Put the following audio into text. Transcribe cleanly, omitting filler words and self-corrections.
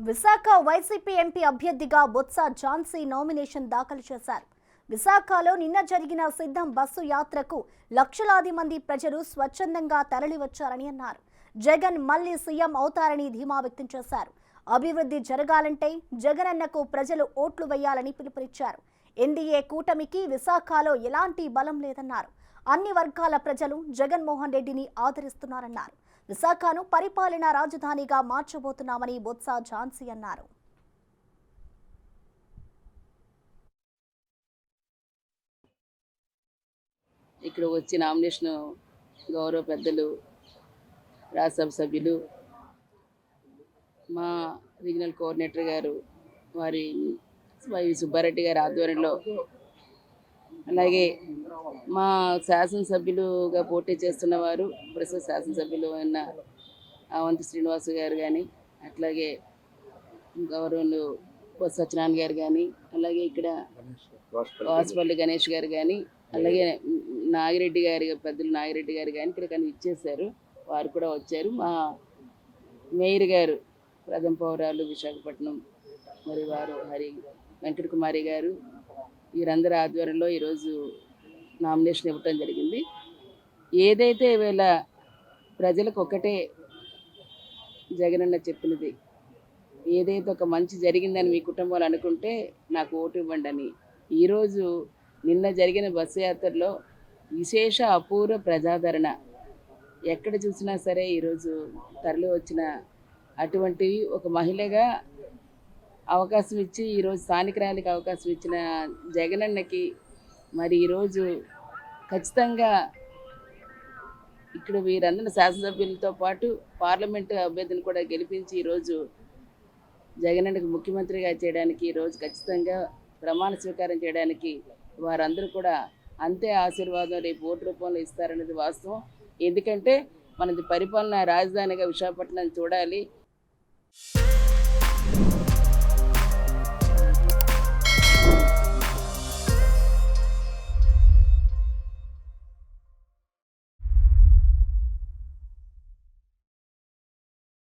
Visakha YCP MP అభ్యర్థిగా Botsa Jhansi nomination దాఖలు చేశారు. విశాఖలో నిన్న జరిగిన సిద్ధం బస్సు యాత్రకు లక్షలాది మంది ప్రజలు స్వచ్ఛందంగా తరలివచ్చారని అన్నారు. జగన్ మళ్లీ సీఎం అవుతారని ధీమా వ్యక్తం చేశారు. అభివృద్ధి జరగాలంటే జగనన్నకు ప్రజలు ఓట్లు వేయాలని పిలుపునిచ్చారు. ఎన్డీఏ కూటమికి విశాఖలో ఎలాంటి బలం లేదన్నారు. అన్ని వర్గాల ప్రజలు జగన్మోహన్ రెడ్డిని ఆదరిస్తున్నారన్నారు. విశాఖను పరిపాలనా రాజధానిగా మార్చబోతున్నామని బొత్స ఝాన్సీ అన్నారు. ఇక్కడ వచ్చి నామినేషన్ గౌరవ పెద్దలు రాజ్యసభ సభ్యులు మా రీజనల్ కోఆర్డినేటర్ గారు వారి వైవి సుబ్బారెడ్డి గారి ఆధ్వర్యంలో, అలాగే మా శాసనసభ్యులుగా పోటీ చేస్తున్న వారు ప్రస్తుత శాసనసభ్యులు అయిన అవంతి శ్రీనివాస్ గారు కానీ, అట్లాగే గౌరవులు బొత్స సత్యనారాయణ గారు కానీ, అలాగే ఇక్కడ వాసుపల్లి గణేష్ గారు కానీ, అలాగే నాగిరెడ్డి గారి పెద్దలు నాగిరెడ్డి గారు కానీ ఇక్కడ కానీ ఇచ్చేశారు. వారు కూడా వచ్చారు. మా మేయర్ గారు ప్రథమ పౌరాలు విశాఖపట్నం మరి వారు వెంకట కుమారి గారు వీరందరి ఆధ్వర్యంలో ఈరోజు నామినేషన్ ఇవ్వటం జరిగింది. ఏదైతే ఈవేళ ప్రజలకు ఒకటే జగనన్న చెప్పినది, ఏదైతే ఒక మంచి జరిగిందని మీ కుటుంబాలు అనుకుంటే నాకు ఓటు ఇవ్వండి అని. ఈరోజు నిన్న జరిగిన బస్సు యాత్రలో విశేష అపూర్వ ప్రజాదరణ ఎక్కడ చూసినా సరే ఈరోజు తరలి వచ్చిన అటువంటి ఒక మహిళగా అవకాశం ఇచ్చి ఈరోజు స్థానికురాలికి అవకాశం ఇచ్చిన జగనన్నకి మరి ఈరోజు ఖచ్చితంగా ఇక్కడ వీరందరూ శాసనసభ్యులతో పాటు పార్లమెంటు అభ్యర్థిని కూడా గెలిపించి ఈరోజు జగనన్నకి ముఖ్యమంత్రిగా చేయడానికి ఈరోజు ఖచ్చితంగా ప్రమాణ స్వీకారం చేయడానికి వారందరూ కూడా అంతే ఆశీర్వాదం రేపు ఓటు రూపంలో ఇస్తారనేది వాస్తవం. ఎందుకంటే మనది పరిపాలనా రాజధానిగా విశాఖపట్నం చూడాలి.